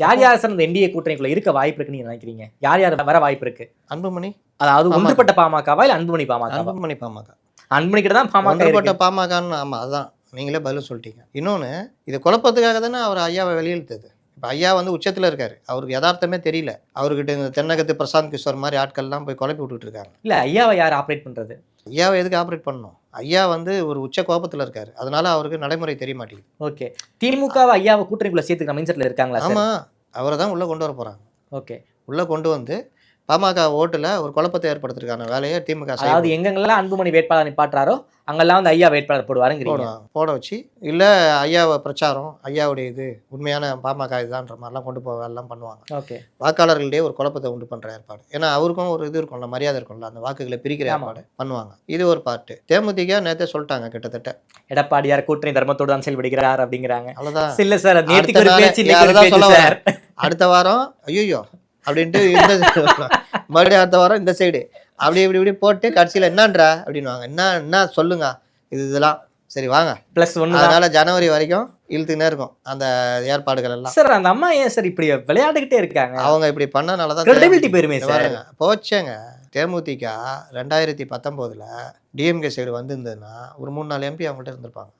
யார் யார் சார் இந்த என்டிஏ கூட்டணிக்குள்ள இருக்க வாய்ப்பு இருக்குன்னு நீங்க நினைக்கிறீங்க? யார் யார் வர வாய்ப்பு இருக்கு? அன்புமணி, அதாவது ஒன்றுபட்ட பாமகவா இல்ல அன்புமணி பாமகவா? அன்புமணி பாமக. அன்புமணி கிட்ட தான் பாமக ஒன்றுபட்ட இருக்கு. பாமகன்னு. ஆமாம், அதுதான் நீங்களே பதில் சொல்லிட்டீங்க. இன்னொன்று, இது குழப்பத்துக்காக தானே அவர் ஐயாவை வெளியிழுத்தது. இப்போ ஐயா வந்து உச்சத்தில் இருக்காரு, அவருக்கு யதார்த்தமே தெரியல. அவர்கிட்ட இந்த தென்னகத்து பிரசாந்த் கிஷோர் மாதிரி ஆட்கள்லாம் போய் குழப்பி விட்டுட்டு இருக்காங்க. இல்ல ஐயாவை யார் ஆப்ரேட் பண்றது? ஐயாவை எதுக்கு ஆப்ரேட் பண்ணணும்? ஐயா வந்து ஒரு உச்ச கோபத்தில் இருக்காரு, அதனால அவருக்கு நடைமுறை தெரிய மாட்டேங்குது. ஓகே, திமுகவை ஐயாவை கூட்டணிக்குள்ள சேர்த்துக்கிற மைண்ட் செட்ல இருக்காங்களா சார்? ஆமாம், அவரை தான் உள்ளே கொண்டு வர போகிறாங்க. ஓகே, உள்ளே கொண்டு வந்து பாமக ஓட்டில் ஒரு குழப்பத்தை ஏற்படுத்துறதுக்கான வேலையை திமுக அதாவது எங்கெங்கெல்லாம் அன்புமணி வேட்பாளர் நிப்பாட்டுறாரோ அங்கெல்லாம் வந்து ஐயா வேட்பாளர் போடுவாருங்கிறீங்க. போட வச்சு, இல்லை ஐயாவை பிரச்சாரம், ஐயாவுடைய இது உண்மையான பாமக இதுதான்ற மாதிரிலாம் கொண்டு போக எல்லாம் பண்ணுவாங்க. ஓகே, வாக்காளர்களிடையே ஒரு குழப்பத்தை உண்டு பண்ணுற ஏற்பாடு. ஏன்னா அவருக்கும் ஒரு இது இருக்கும்ல, மரியாதை இருக்கும்ல, அந்த வாக்குகளை பிரிக்கிற ஏற்பாடு பண்ணுவாங்க. இது ஒரு பார்ட்டு. தேமுதிக நேற்றே சொல்லிட்டாங்க, கிட்டத்தட்ட எடப்பாடியார் கூட்டணி தர்மத்தோடு தான் செயல்படுகிறார் அப்படிங்கிறாங்க. அவ்வளோதான். இல்ல சார், நேற்றுக்கு ஒரு பேச்சு, இன்னைக்கு ஒரு சொல்ல பேச்சு சார். அடுத்த வாரம் ஐயோ அப்படின்ட்டு இந்த மறுபடியும் அடுத்த வாரம் இந்த சைடு அப்படி இப்படி இப்படி போட்டு கடைசியில் என்னன்றா அப்படின்வாங்க. என்ன சொல்லுங்க, இதெல்லாம் சரி வாங்க +1. அதனால ஜனவரி வரைக்கும் இழுத்துக்கினே இருக்கும் அந்த ஏற்பாடுகள் எல்லாம். சார் அந்த அம்மா ஏன் சார் இப்படி விளையாண்டுகிட்டே இருக்காங்க? அவங்க இப்படி பண்ணனாலதான் கிரெடிபிலிட்டி போயிருமே சார். போச்சேங்க. தேமுதிக 2019 டிஎம்கே சைடு வந்திருந்ததுன்னா ஒரு 3-4 எம்பி அவங்கள்ட்ட இருந்திருப்பாங்க.